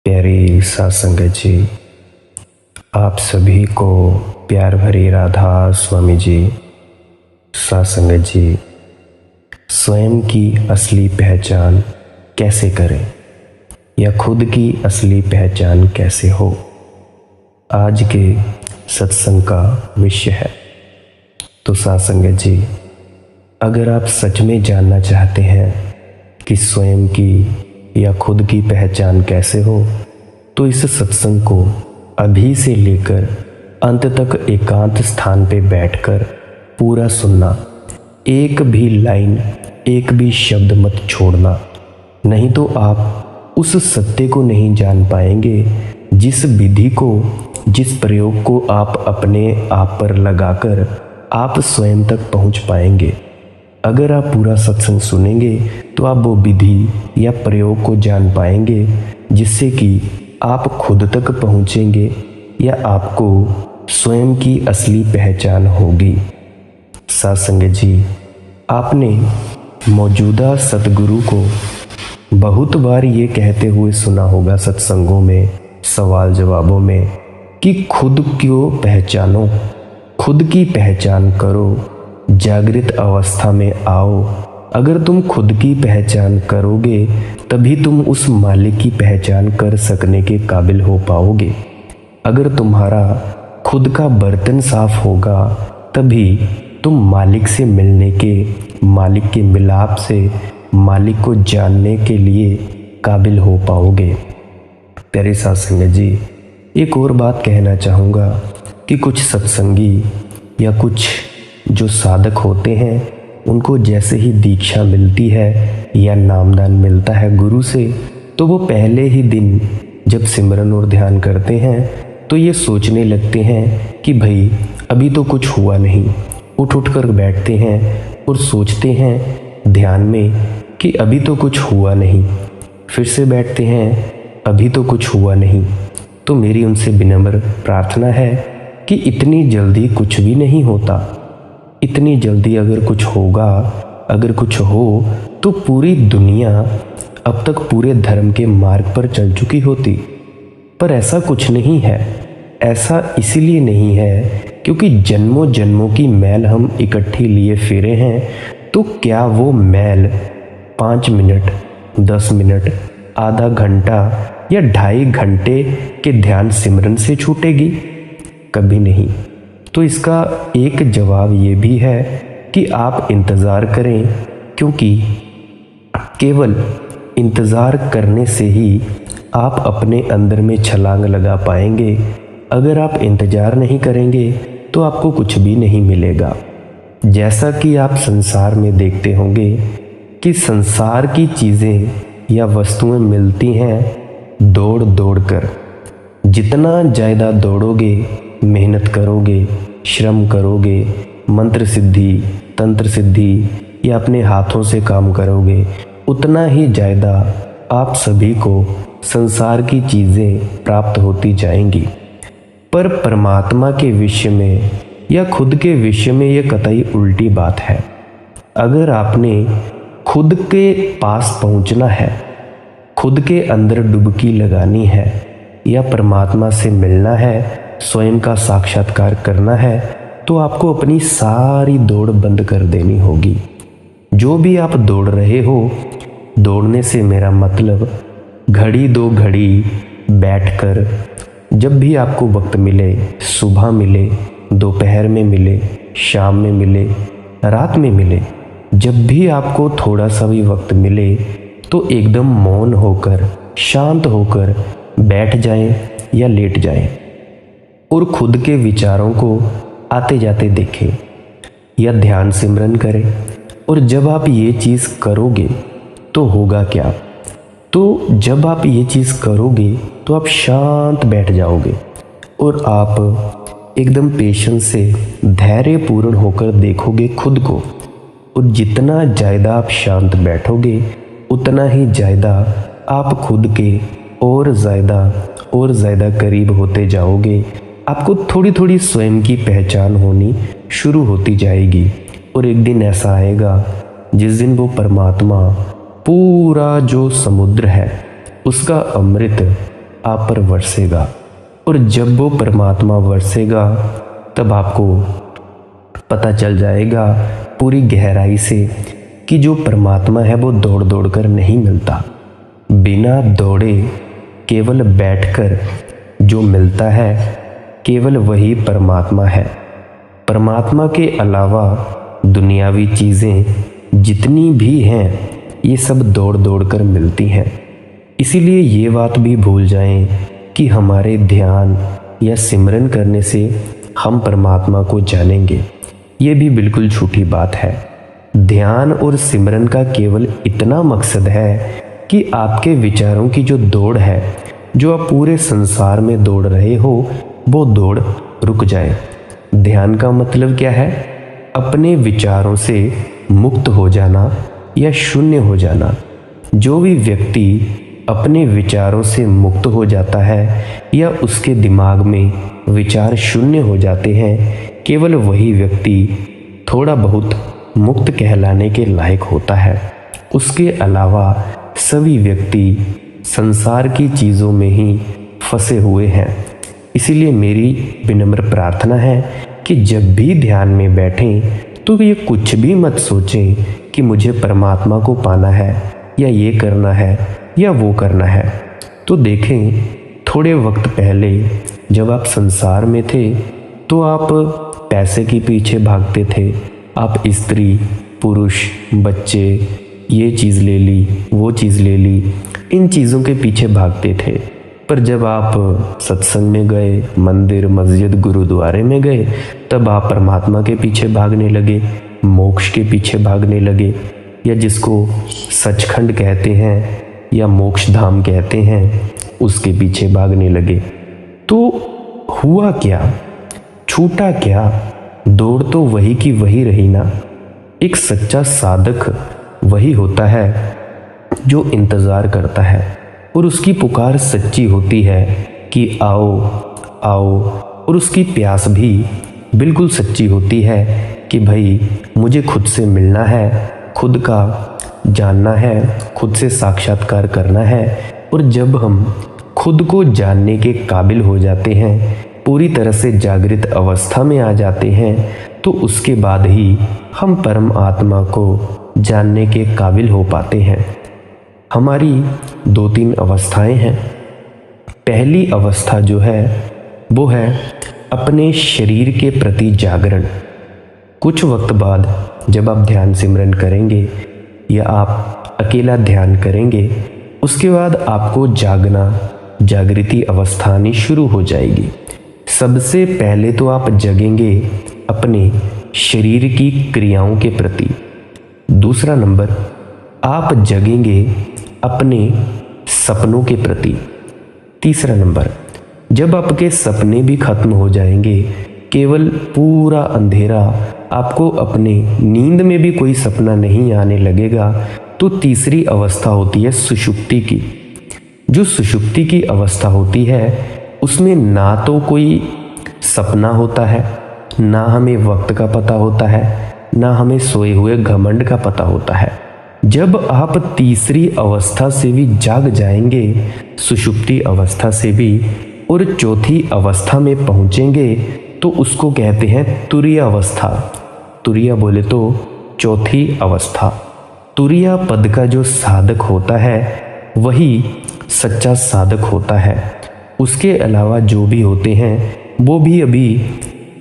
प्यारे सत्संगत जी, आप सभी को प्यार भरी राधा स्वामी जी। सत्संगत जी, स्वयं की असली पहचान कैसे करें या खुद की असली पहचान कैसे हो, आज के सत्संग का विषय है। तो सत्संगत जी, अगर आप सच में जानना चाहते हैं कि स्वयं की या खुद की पहचान कैसे हो, तो इस सत्संग को अभी से लेकर अंत तक एकांत स्थान पे बैठकर पूरा सुनना। एक भी लाइन, एक भी शब्द मत छोड़ना, नहीं तो आप उस सत्य को नहीं जान पाएंगे, जिस विधि को, जिस प्रयोग को आप अपने आप पर लगाकर आप स्वयं तक पहुंच पाएंगे। अगर आप पूरा सत्संग सुनेंगे तो आप वो विधि या प्रयोग को जान पाएंगे, जिससे कि आप खुद तक पहुंचेंगे या आपको स्वयं की असली पहचान होगी। सत्संगत जी, आपने मौजूदा सतगुरु को बहुत बार ये कहते हुए सुना होगा सत्संगों में, सवाल जवाबों में, कि खुद को पहचानो, खुद की पहचान करो, जागृत अवस्था में आओ। अगर तुम खुद की पहचान करोगे तभी तुम उस मालिक की पहचान कर सकने के काबिल हो पाओगे। अगर तुम्हारा खुद का बर्तन साफ होगा तभी तुम मालिक से मिलने के, मालिक के मिलाप से मालिक को जानने के लिए काबिल हो पाओगे। प्यारे सत्संगत जी, एक और बात कहना चाहूँगा कि कुछ सत्संगी या कुछ जो साधक होते हैं, उनको जैसे ही दीक्षा मिलती है या नामदान मिलता है गुरु से, तो वो पहले ही दिन जब सिमरन और ध्यान करते हैं तो ये सोचने लगते हैं कि भाई अभी तो कुछ हुआ नहीं। उठ कर बैठते हैं और सोचते हैं ध्यान में कि अभी तो कुछ हुआ नहीं। फिर से बैठते हैं, अभी तो कुछ हुआ नहीं। तो मेरी उनसे विनम्र प्रार्थना है कि इतनी जल्दी कुछ भी नहीं होता। इतनी जल्दी अगर कुछ होगा, अगर कुछ हो, तो पूरी दुनिया अब तक पूरे धर्म के मार्ग पर चल चुकी होती। पर ऐसा कुछ नहीं है। ऐसा इसीलिए नहीं है क्योंकि जन्मों जन्मों की मैल हम इकट्ठी लिए फिरे हैं। तो क्या वो मैल 5 मिनट, 10 मिनट, आधा घंटा या 2.5 घंटे के ध्यान सिमरन से छूटेगी? कभी नहीं। तो इसका एक जवाब ये भी है कि आप इंतज़ार करें, क्योंकि केवल इंतज़ार करने से ही आप अपने अंदर में छलांग लगा पाएंगे। अगर आप इंतज़ार नहीं करेंगे तो आपको कुछ भी नहीं मिलेगा। जैसा कि आप संसार में देखते होंगे कि संसार की चीज़ें या वस्तुएं मिलती हैं दौड़ दौड़ कर। जितना ज़्यादा दौड़ोगे, मेहनत करोगे, श्रम करोगे, मंत्र सिद्धि, तंत्र सिद्धि या अपने हाथों से काम करोगे, उतना ही ज़्यादा आप सभी को संसार की चीज़ें प्राप्त होती जाएंगी। पर परमात्मा के विषय में या खुद के विषय में ये कतई उल्टी बात है। अगर आपने खुद के पास पहुंचना है, खुद के अंदर डुबकी लगानी है या परमात्मा से मिलना है, स्वयं का साक्षात्कार करना है, तो आपको अपनी सारी दौड़ बंद कर देनी होगी। जो भी आप दौड़ रहे हो, दौड़ने से मेरा मतलब घड़ी दो घड़ी बैठकर, जब भी आपको वक्त मिले, सुबह मिले, दोपहर में मिले, शाम में मिले, रात में मिले, जब भी आपको थोड़ा सा भी वक्त मिले तो एकदम मौन होकर, शांत होकर बैठ जाएं या लेट जाएं और खुद के विचारों को आते जाते देखें या ध्यान सिमरन करें। और जब आप ये चीज़ करोगे तो होगा क्या? तो जब आप ये चीज़ करोगे तो आप शांत बैठ जाओगे और आप एकदम पेशेंस से, धैर्यपूर्ण होकर देखोगे खुद को। और जितना ज़्यादा आप शांत बैठोगे उतना ही ज़्यादा आप खुद के और ज़्यादा करीब होते जाओगे। आपको थोड़ी थोड़ी स्वयं की पहचान होनी शुरू होती जाएगी। और एक दिन ऐसा आएगा जिस दिन वो परमात्मा पूरा जो समुद्र है उसका अमृत आप पर बरसेगा, और जब वो परमात्मा बरसेगा तब आपको पता चल जाएगा पूरी गहराई से कि जो परमात्मा है वो दौड़ दौड़ कर नहीं मिलता। बिना दौड़े केवल बैठकर जो मिलता है केवल वही परमात्मा है। परमात्मा के अलावा दुनियावी चीज़ें जितनी भी हैं ये सब दौड़ दौड़ कर मिलती हैं। इसीलिए ये बात भी भूल जाएं कि हमारे ध्यान या सिमरन करने से हम परमात्मा को जानेंगे। ये भी बिल्कुल झूठी बात है। ध्यान और सिमरन का केवल इतना मकसद है कि आपके विचारों की जो दौड़ है, जो आप पूरे संसार में दौड़ रहे हो, वो दौड़ रुक जाए। ध्यान का मतलब क्या है? अपने विचारों से मुक्त हो जाना या शून्य हो जाना। जो भी व्यक्ति अपने विचारों से मुक्त हो जाता है या उसके दिमाग में विचार शून्य हो जाते हैं, केवल वही व्यक्ति थोड़ा बहुत मुक्त कहलाने के लायक होता है। उसके अलावा सभी व्यक्ति संसार की चीज़ों में ही फंसे हुए हैं। इसीलिए मेरी विनम्र प्रार्थना है कि जब भी ध्यान में बैठें तो ये कुछ भी मत सोचें कि मुझे परमात्मा को पाना है या ये करना है या वो करना है। तो देखें, थोड़े वक्त पहले जब आप संसार में थे तो आप पैसे के पीछे भागते थे। आप स्त्री, पुरुष, बच्चे, ये चीज़ ले ली, वो चीज़ ले ली, इन चीज़ों के पीछे भागते थे। पर जब आप सत्संग में गए, मंदिर, मस्जिद, गुरुद्वारे में गए, तब आप परमात्मा के पीछे भागने लगे, मोक्ष के पीछे भागने लगे, या जिसको सचखंड कहते हैं या मोक्ष धाम कहते हैं, उसके पीछे भागने लगे। तो हुआ क्या? छूटा क्या? दौड़ तो वही की वही रही ना। एक सच्चा साधक वही होता है जो इंतज़ार करता है और उसकी पुकार सच्ची होती है कि आओ आओ, और उसकी प्यास भी बिल्कुल सच्ची होती है कि भाई मुझे खुद से मिलना है, खुद का जानना है, खुद से साक्षात्कार करना है। और जब हम खुद को जानने के काबिल हो जाते हैं, पूरी तरह से जागृत अवस्था में आ जाते हैं, तो उसके बाद ही हम परम आत्मा को जानने के काबिल हो पाते हैं। हमारी 2-3 अवस्थाएं हैं। पहली अवस्था जो है वो है अपने शरीर के प्रति जागरण। कुछ वक्त बाद जब आप ध्यान सिमरन करेंगे या आप अकेला ध्यान करेंगे, उसके बाद आपको जागना, जागृति अवस्था आनी शुरू हो जाएगी। सबसे पहले तो आप जगेंगे अपने शरीर की क्रियाओं के प्रति। दूसरा नंबर, आप जगेंगे अपने सपनों के प्रति। तीसरा नंबर, जब आपके सपने भी खत्म हो जाएंगे, केवल पूरा अंधेरा, आपको अपने नींद में भी कोई सपना नहीं आने लगेगा, तो तीसरी अवस्था होती है सुषुप्ति की। जो सुषुप्ति की अवस्था होती है उसमें ना तो कोई सपना होता है, ना हमें वक्त का पता होता है, ना हमें सोए हुए घमंड का पता होता है। जब आप तीसरी अवस्था से भी जाग जाएंगे, सुषुप्ति अवस्था से भी, और चौथी अवस्था में पहुंचेंगे, तो उसको कहते हैं तुरीय अवस्था। तुरीय बोले तो चौथी अवस्था। तुरीय पद का जो साधक होता है वही सच्चा साधक होता है। उसके अलावा जो भी होते हैं वो भी अभी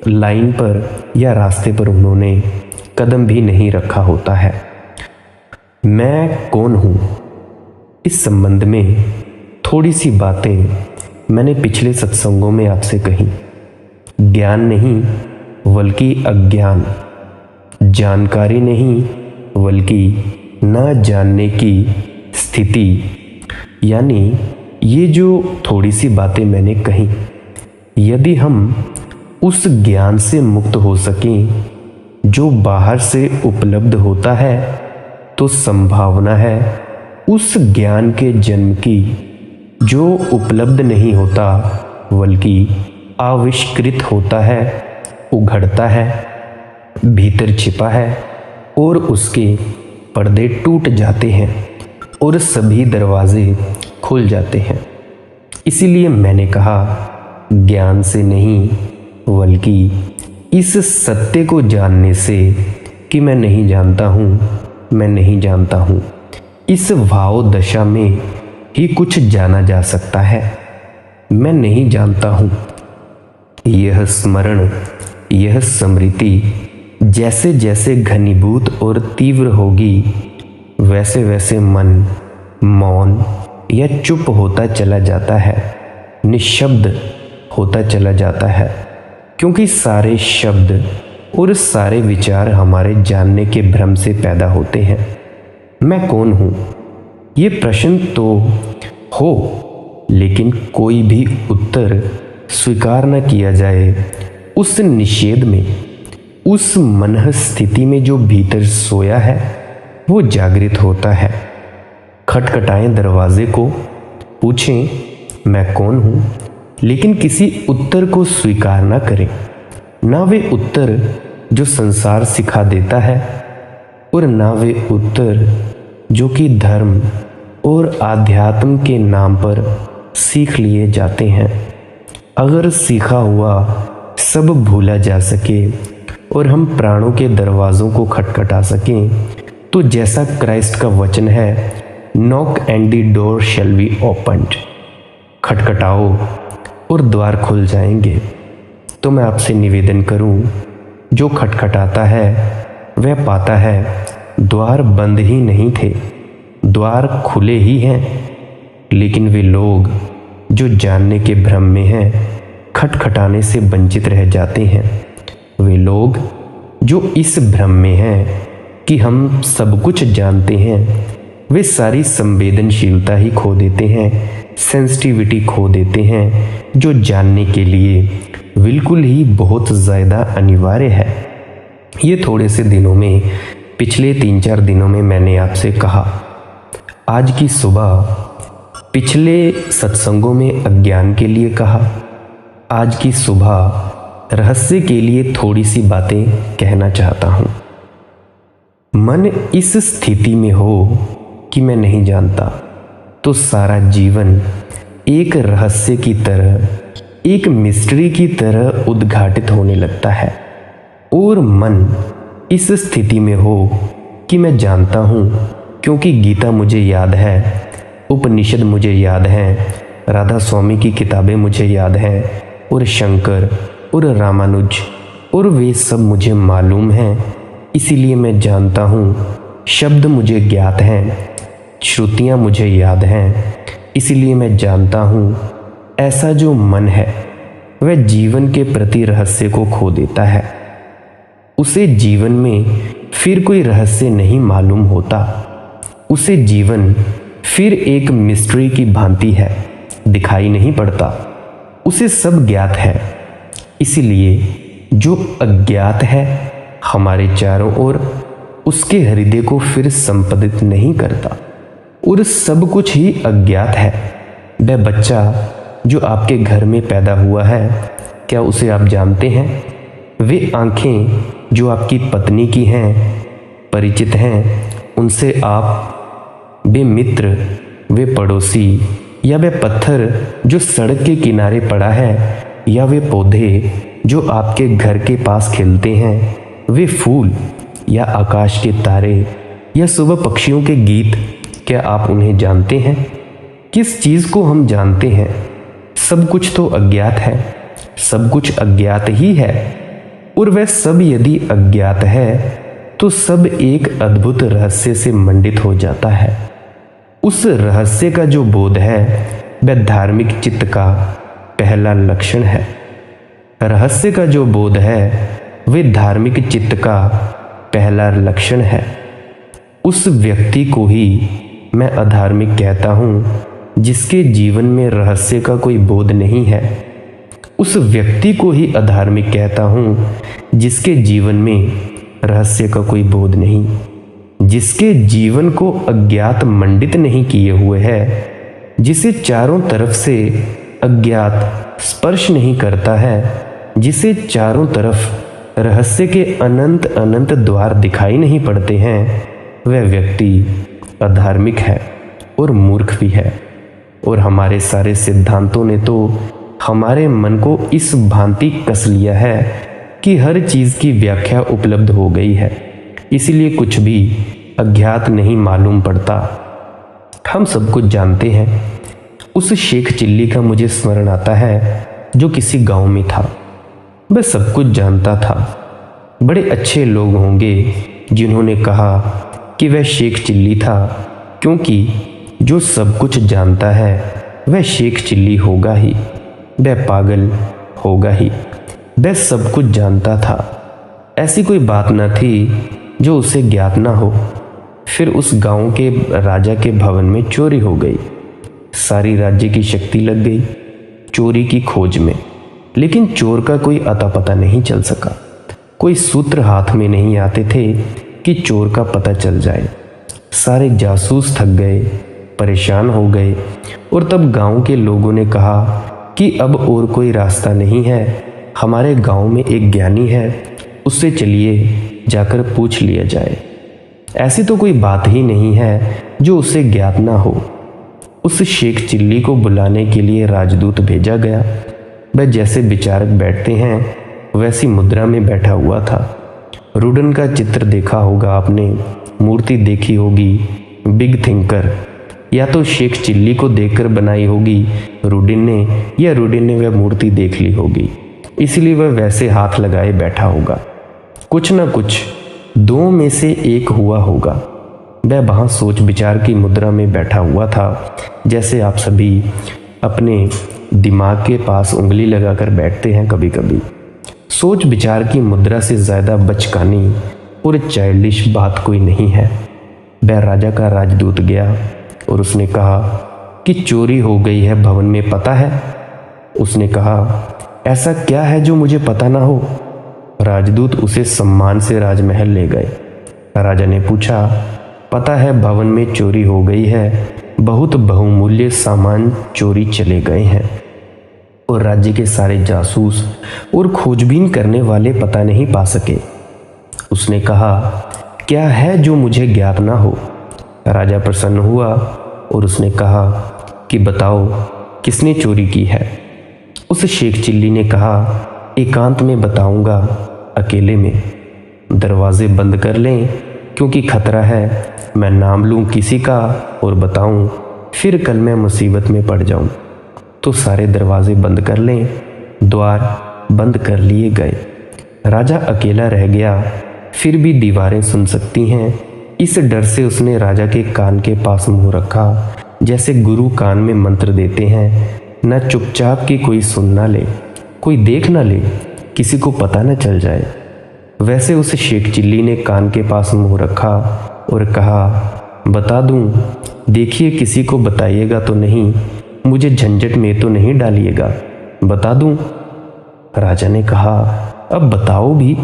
लाइन पर या रास्ते पर उन्होंने कदम भी नहीं रखा होता है। मैं कौन हूँ, इस संबंध में थोड़ी सी बातें मैंने पिछले सत्संगों में आपसे कही। ज्ञान नहीं बल्कि अज्ञान, जानकारी नहीं बल्कि न जानने की स्थिति, यानी ये जो थोड़ी सी बातें मैंने कही, यदि हम उस ज्ञान से मुक्त हो सकें जो बाहर से उपलब्ध होता है, तो संभावना है उस ज्ञान के जन्म की जो उपलब्ध नहीं होता बल्कि आविष्कृत होता है, उघड़ता है, भीतर छिपा है, और उसके पर्दे टूट जाते हैं और सभी दरवाजे खुल जाते हैं। इसीलिए मैंने कहा ज्ञान से नहीं बल्कि इस सत्य को जानने से कि मैं नहीं जानता हूँ, मैं नहीं जानता हूँ, इस भाव दशा में ही कुछ जाना जा सकता है। मैं नहीं जानता हूँ। यह स्मरण, यह स्मृति जैसे जैसे घनीभूत और तीव्र होगी वैसे वैसे मन मौन या चुप होता चला जाता है, निशब्द होता चला जाता है, क्योंकि सारे शब्द और सारे विचार हमारे जानने के भ्रम से पैदा होते हैं। मैं कौन हूँ? ये प्रश्न तो हो, लेकिन कोई भी उत्तर स्वीकार न किया जाए। उस निषेध में, उस मनः स्थिति में जो भीतर सोया है वो जागृत होता है। खटखटाएं दरवाजे को, पूछें मैं कौन हूँ, लेकिन किसी उत्तर को स्वीकार न करें। ना वे उत्तर जो संसार सिखा देता है और ना वे उत्तर जो कि धर्म और आध्यात्म के नाम पर सीख लिए जाते हैं। अगर सीखा हुआ सब भूला जा सके और हम प्राणों के दरवाज़ों को खटखटा सकें, तो जैसा क्राइस्ट का वचन है, knock and the door shall be opened, खटखटाओ और द्वार खुल जाएंगे। तो मैं आपसे निवेदन करूं, जो खटखटाता है वह पाता है। द्वार बंद ही नहीं थे, द्वार खुले ही हैं, लेकिन वे लोग जो जानने के भ्रम में हैं खटखटाने से वंचित रह जाते हैं। वे लोग जो इस भ्रम में हैं कि हम सब कुछ जानते हैं, वे सारी संवेदनशीलता ही खो देते हैं, सेंसिटिविटी खो देते हैं, जो जानने के लिए बिल्कुल ही बहुत ज़्यादा अनिवार्य है। ये थोड़े से दिनों में, पिछले 3-4 दिनों में मैंने आपसे कहा, आज की सुबह पिछले सत्संगों में अज्ञान के लिए कहा, आज की सुबह रहस्य के लिए थोड़ी सी बातें कहना चाहता हूँ। मन इस स्थिति में हो कि मैं नहीं जानता, तो सारा जीवन एक रहस्य की तरह, एक मिस्ट्री की तरह उद्घाटित होने लगता है। और मन इस स्थिति में हो कि मैं जानता हूँ, क्योंकि गीता मुझे याद है, उपनिषद मुझे याद हैं, राधा स्वामी की किताबें मुझे याद हैं, और शंकर और रामानुज और वे सब मुझे मालूम हैं। इसीलिए मैं जानता हूँ। शब्द मुझे ज्ञात हैं, श्रुतियाँ मुझे याद हैं, इसीलिए मैं जानता हूँ। ऐसा जो मन है वह जीवन के प्रति रहस्य को खो देता है। उसे जीवन में फिर कोई रहस्य नहीं मालूम होता। उसे जीवन फिर एक मिस्ट्री की भांति है, दिखाई नहीं पड़ता। उसे सब ज्ञात है, इसीलिए जो अज्ञात है हमारे चारों ओर, उसके हृदय को फिर संपदित नहीं करता। और सब कुछ ही अज्ञात है। वह बच्चा जो आपके घर में पैदा हुआ है, क्या उसे आप जानते हैं? वे आंखें जो आपकी पत्नी की हैं, परिचित हैं, उनसे आप, वे मित्र, वे पड़ोसी, या वे पत्थर जो सड़क के किनारे पड़ा है, या वे पौधे जो आपके घर के पास खिलते हैं, वे फूल या आकाश के तारे या सुबह पक्षियों के गीत, क्या आप उन्हें जानते हैं? किस चीज़ को हम जानते हैं? सब कुछ तो अज्ञात है, सब कुछ अज्ञात ही है। और वह सब यदि अज्ञात है तो सब एक अद्भुत रहस्य से मंडित हो जाता है। उस रहस्य का जो बोध है वह धार्मिक चित्त का पहला लक्षण है। रहस्य का जो बोध है वह धार्मिक चित्त का पहला लक्षण है। उस व्यक्ति को ही मैं अधार्मिक कहता हूँ जिसके जीवन में रहस्य का कोई बोध नहीं है। उस व्यक्ति को ही अधार्मिक कहता हूँ जिसके जीवन में रहस्य का कोई बोध नहीं, जिसके जीवन को अज्ञात मंडित नहीं किए हुए है, जिसे चारों तरफ से अज्ञात स्पर्श नहीं करता है, जिसे चारों तरफ रहस्य के अनंत अनंत द्वार दिखाई नहीं पड़ते हैं, वह व्यक्ति अधार्मिक है और मूर्ख भी है। और हमारे सारे सिद्धांतों ने तो हमारे मन को इस भांति कस लिया है कि हर चीज़ की व्याख्या उपलब्ध हो गई है, इसलिए कुछ भी अज्ञात नहीं मालूम पड़ता। हम सब कुछ जानते हैं। उस शेख चिल्ली का मुझे स्मरण आता है जो किसी गांव में था। वह सब कुछ जानता था। बड़े अच्छे लोग होंगे जिन्होंने कहा कि वह शेख चिल्ली था, क्योंकि जो सब कुछ जानता है वह शेख चिल्ली होगा ही, वह पागल होगा ही। वह सब कुछ जानता था, ऐसी कोई बात न थी जो उसे ज्ञात ना हो। फिर उस गांव के राजा के भवन में चोरी हो गई। सारी राज्य की शक्ति लग गई चोरी की खोज में, लेकिन चोर का कोई अता पता नहीं चल सका। कोई सूत्र हाथ में नहीं आते थे कि चोर का पता चल जाए। सारे जासूस थक गए, परेशान हो गए, और तब गांव के लोगों ने कहा कि अब और कोई रास्ता नहीं है। हमारे गांव में एक ज्ञानी है, उससे चलिए जाकर पूछ लिया जाए। ऐसी तो कोई बात ही नहीं है जो उसे ज्ञात ना हो। उस शेख चिल्ली को बुलाने के लिए राजदूत भेजा गया। वह जैसे विचारक बैठते हैं वैसी मुद्रा में बैठा हुआ था। रूडन का चित्र देखा होगा आपने, मूर्ति देखी होगी, बिग थिंकर। या तो शेख चिल्ली को देखकर बनाई होगी रूडिन ने, या रूडिन ने वह मूर्ति देख ली होगी, इसलिए वह वैसे हाथ लगाए बैठा होगा। कुछ न कुछ दो में से एक हुआ होगा। वह वहाँ सोच विचार की मुद्रा में बैठा हुआ था, जैसे आप सभी अपने दिमाग के पास उंगली लगाकर बैठते हैं कभी कभी। सोच विचार की मुद्रा से ज़्यादा बचकानी और चाइल्डिश बात कोई नहीं है। वह राजा का राजदूत गया और उसने कहा कि चोरी हो गई है भवन में, पता है? उसने कहा, ऐसा क्या है जो मुझे पता ना हो? राजदूत उसे सम्मान से राजमहल ले गए। राजा ने पूछा, पता है भवन में चोरी हो गई है, बहुत बहुमूल्य सामान चोरी चले गए हैं, और राज्य के सारे जासूस और खोजबीन करने वाले पता नहीं पा सके। उसने कहा, क्या है जो मुझे ज्ञात ना हो? राजा प्रसन्न हुआ और उसने कहा कि बताओ किसने चोरी की है? उस शेख चिल्ली ने कहा, एकांत में बताऊंगा, अकेले में। दरवाजे बंद कर लें, क्योंकि खतरा है मैं नाम लूं किसी का और बताऊं, फिर कल मैं मुसीबत में पड़ जाऊं। तो सारे दरवाजे बंद कर लें। द्वार बंद कर लिए गए। राजा अकेला रह गया। फिर भी दीवारें सुन सकती हैं, इस डर से उसने राजा के कान के पास मुंह रखा, जैसे गुरु कान में मंत्र देते हैं। न चुपचाप कि कोई सुन ना ले, कोई देख ना ले, किसी को पता न चल जाए। वैसे उस शेख चिल्ली ने कान के पास मुंह रखा और कहा, बता दूं, देखिए किसी को बताइएगा तो नहीं, मुझे झंझट में तो नहीं डालिएगा, बता दूं? राजा ने कहा, अब बताओ भी।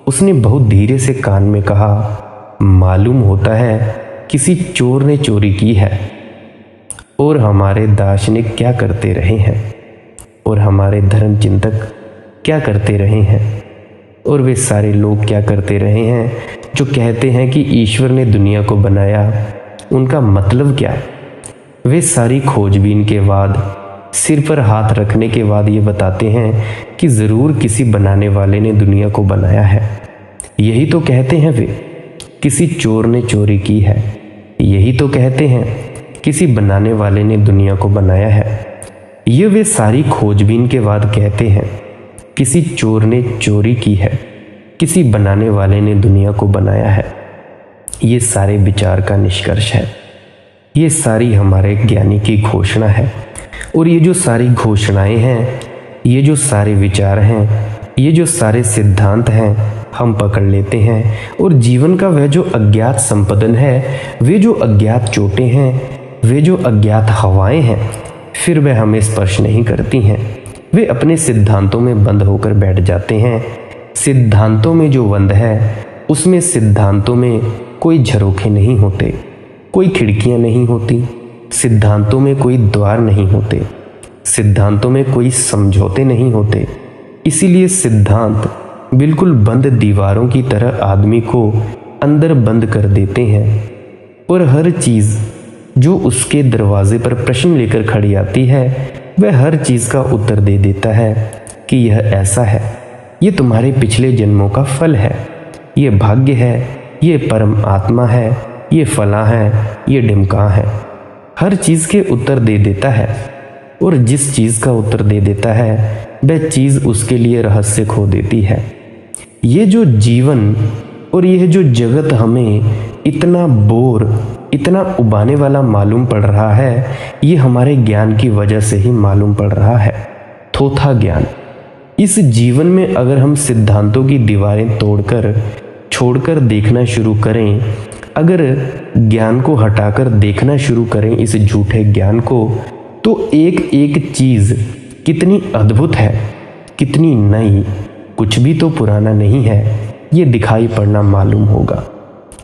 उसने बहुत धीरे से कान में कहा, मालूम होता है किसी चोर ने चोरी की है, और हमारे दार्शनिक क्या करते रहे हैं, और हमारे धर्म चिंतक क्या करते रहे हैं, और वे सारे लोग क्या करते रहे हैं जो कहते हैं कि ईश्वर ने दुनिया को बनाया। उनका मतलब क्या? वे सारी खोजबीन के बाद, सिर पर हाथ रखने के बाद ये बताते हैं कि ज़रूर किसी बनाने वाले ने दुनिया को बनाया है। यही तो कहते हैं वे, किसी चोर ने चोरी की है। यही तो कहते हैं, किसी बनाने वाले ने दुनिया को बनाया है। ये वे सारी खोजबीन के बाद कहते हैं, किसी चोर ने चोरी की है, किसी बनाने वाले ने दुनिया को बनाया है। ये सारे विचार का निष्कर्ष है। ये सारी हमारे ज्ञानी की घोषणा है। और ये जो सारी घोषणाएं हैं, ये जो सारे विचार हैं, ये जो सारे सिद्धांत हैं, हम पकड़ लेते हैं, और जीवन का वह जो अज्ञात संपदन है, वे जो अज्ञात चोटें हैं, वे जो अज्ञात हवाएं हैं, फिर वह हमें स्पर्श नहीं करती हैं। वे अपने सिद्धांतों में बंद होकर बैठ जाते हैं। सिद्धांतों में जो बंद है, उसमें सिद्धांतों में कोई झरोखे नहीं होते, कोई खिड़कियां नहीं होती, सिद्धांतों में कोई द्वार नहीं होते, सिद्धांतों में कोई समझौते नहीं होते। इसीलिए सिद्धांत बिल्कुल बंद दीवारों की तरह आदमी को अंदर बंद कर देते हैं, और हर चीज़ जो उसके दरवाजे पर प्रश्न लेकर खड़ी आती है वह हर चीज़ का उत्तर दे देता है कि यह ऐसा है, ये तुम्हारे पिछले जन्मों का फल है, ये भाग्य है, ये परम आत्मा है, ये फला है, ये ढिमका है। हर चीज़ के उत्तर दे देता है और जिस चीज़ का उत्तर दे देता है वह चीज़ उसके लिए रहस्य खो देती है। ये जो जीवन और यह जो जगत हमें इतना बोर, इतना उबाने वाला मालूम पड़ रहा है, ये हमारे ज्ञान की वजह से ही मालूम पड़ रहा है, थोथा ज्ञान। इस जीवन में अगर हम सिद्धांतों की दीवारें तोड़कर छोड़कर देखना शुरू करें, अगर ज्ञान को हटाकर देखना शुरू करें इस झूठे ज्ञान को, तो एक एक चीज़ कितनी अद्भुत है, कितनी नई, कुछ भी तो पुराना नहीं है, ये दिखाई पड़ना मालूम होगा।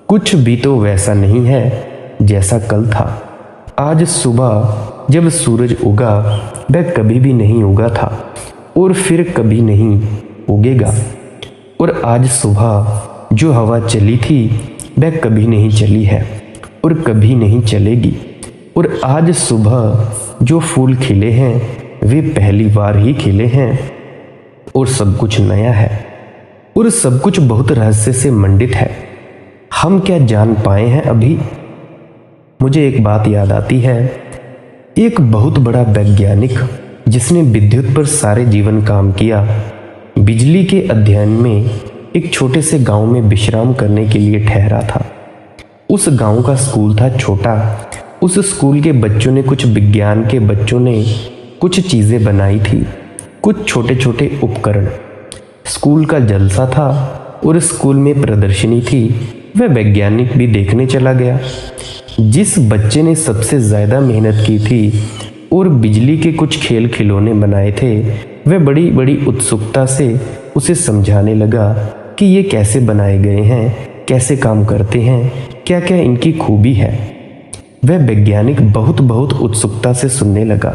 कुछ भी तो वैसा नहीं है जैसा कल था। आज सुबह जब सूरज उगा वह कभी भी नहीं उगा था और फिर कभी नहीं उगेगा। और आज सुबह जो हवा चली थी वह कभी नहीं चली है और कभी नहीं चलेगी। और आज सुबह जो फूल खिले हैं वे पहली बार ही खिले हैं और सब कुछ नया है और सब कुछ बहुत रहस्य से मंडित है। हम क्या जान पाए हैं अभी? मुझे एक बात याद आती है। एक बहुत बड़ा वैज्ञानिक जिसने विद्युत पर सारे जीवन काम किया, बिजली के अध्ययन में एक छोटे से गांव में विश्राम करने के लिए ठहरा था। उस गांव का स्कूल था छोटा। उस स्कूल के बच्चों ने कुछ चीज़ें बनाई थी, कुछ छोटे छोटे उपकरण। स्कूल का जलसा था और स्कूल में प्रदर्शनी थी। वह वैज्ञानिक भी देखने चला गया। जिस बच्चे ने सबसे ज़्यादा मेहनत की थी और बिजली के कुछ खेल खिलौने बनाए थे, वह बड़ी बड़ी उत्सुकता से उसे समझाने लगा कि ये कैसे बनाए गए हैं, कैसे काम करते हैं, क्या क्या इनकी खूबी है। वह वैज्ञानिक बहुत बहुत उत्सुकता से सुनने लगा।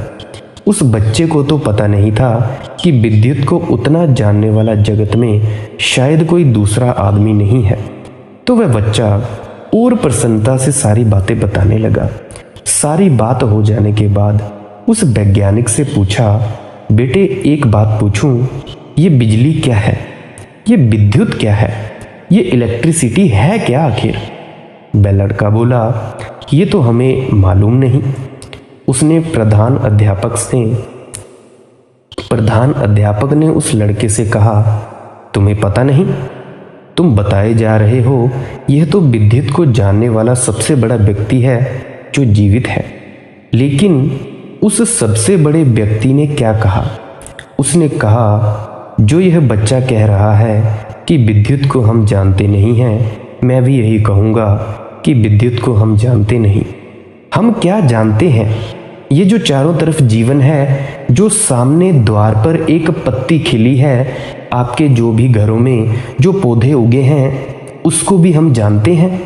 उस बच्चे को तो पता नहीं था कि विद्युत को उतना जानने वाला जगत में शायद कोई दूसरा आदमी नहीं है। तो वह बच्चा और प्रसन्नता से सारी बातें बताने लगा। सारी बात हो जाने के बाद उस वैज्ञानिक से पूछा, बेटे एक बात पूछूं, ये बिजली क्या है, ये विद्युत क्या है, ये इलेक्ट्रिसिटी है क्या आखिर? वह लड़का बोला, ये तो हमें मालूम नहीं। उसने प्रधान अध्यापक ने उस लड़के से कहा, तुम्हें पता नहीं? तुम बताए जा रहे हो यह तो विद्युत को जानने वाला सबसे बड़ा व्यक्ति है जो जीवित है। लेकिन उस सबसे बड़े व्यक्ति ने क्या कहा? उसने कहा, जो यह बच्चा कह रहा है कि विद्युत को हम जानते नहीं हैं, मैं भी यही कहूँगा कि विद्युत को हम जानते नहीं। हम क्या जानते हैं? ये जो चारों तरफ जीवन है, जो सामने द्वार पर एक पत्ती खिली है, आपके जो भी घरों में जो पौधे उगे हैं उसको भी हम जानते हैं।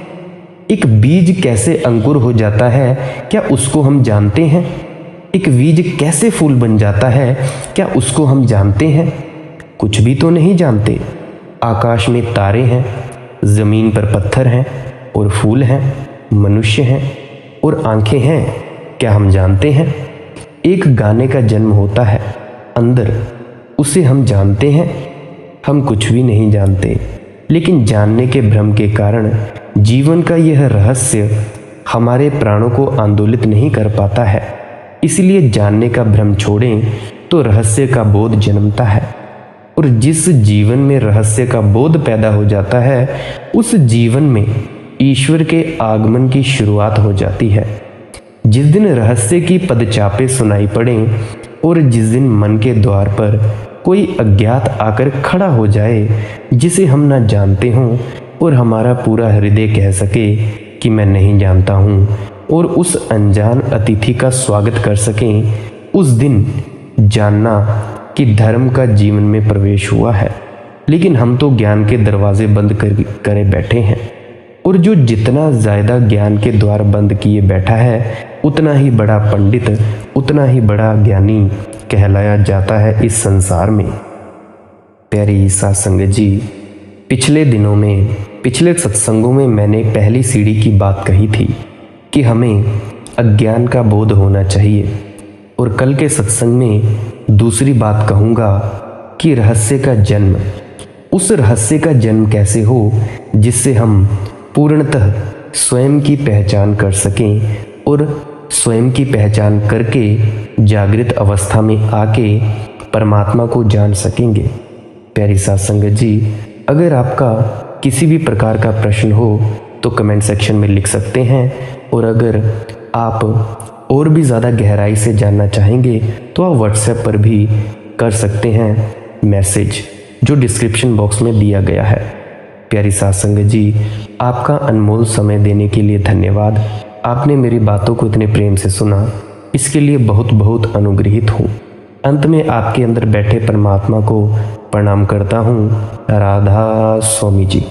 एक बीज कैसे अंकुर हो जाता है, क्या उसको हम जानते हैं? एक बीज कैसे फूल बन जाता है, क्या उसको हम जानते हैं? कुछ भी तो नहीं जानते। आकाश में तारे हैं, ज़मीन पर पत्थर हैं और फूल हैं, मनुष्य हैं और आंखें हैं, क्या हम जानते हैं? एक गाने का जन्म होता है अंदर, उसे हम जानते हैं? हम कुछ भी नहीं जानते। लेकिन जानने के भ्रम के कारण जीवन का यह रहस्य हमारे प्राणों को आंदोलित नहीं कर पाता है। इसलिए जानने का भ्रम छोड़ें तो रहस्य का बोध जन्मता है। और जिस जीवन में रहस्य का बोध पैदा हो जाता है, उस जीवन में ईश्वर के आगमन की शुरुआत हो जाती है। जिस दिन रहस्य की पदचापें सुनाई पड़ें और जिस दिन मन के द्वार पर कोई अज्ञात आकर खड़ा हो जाए जिसे हम न जानते हों और हमारा पूरा हृदय कह सके कि मैं नहीं जानता हूँ, और उस अनजान अतिथि का स्वागत कर सकें, उस दिन जानना कि धर्म का जीवन में प्रवेश हुआ है। लेकिन हम तो ज्ञान के दरवाजे बंद करे बैठे हैं, और जो जितना ज़्यादा ज्ञान के द्वार बंद किए बैठा है उतना ही बड़ा पंडित, उतना ही बड़ा ज्ञानी कहलाया जाता है इस संसार में। प्यारी साध संगत जी, पिछले दिनों में, पिछले सत्संगों में मैंने पहली सीढ़ी की बात कही थी कि हमें अज्ञान का बोध होना चाहिए। और कल के सत्संग में दूसरी बात कहूँगा कि रहस्य का जन्म, उस रहस्य का जन्म कैसे हो जिससे हम पूर्णतः स्वयं की पहचान कर सकें और स्वयं की पहचान करके जागृत अवस्था में आके परमात्मा को जान सकेंगे। प्यारी साध संगत जी, अगर आपका किसी भी प्रकार का प्रश्न हो तो कमेंट सेक्शन में लिख सकते हैं, और अगर आप और भी ज़्यादा गहराई से जानना चाहेंगे तो आप व्हाट्सएप पर भी कर सकते हैं मैसेज, जो डिस्क्रिप्शन बॉक्स में दिया गया है। प्यारी साध संगत जी, आपका अनमोल समय देने के लिए धन्यवाद। आपने मेरी बातों को इतने प्रेम से सुना, इसके लिए बहुत बहुत अनुग्रहित हूँ। अंत में आपके अंदर बैठे परमात्मा को प्रणाम करता हूँ। राधा स्वामी जी।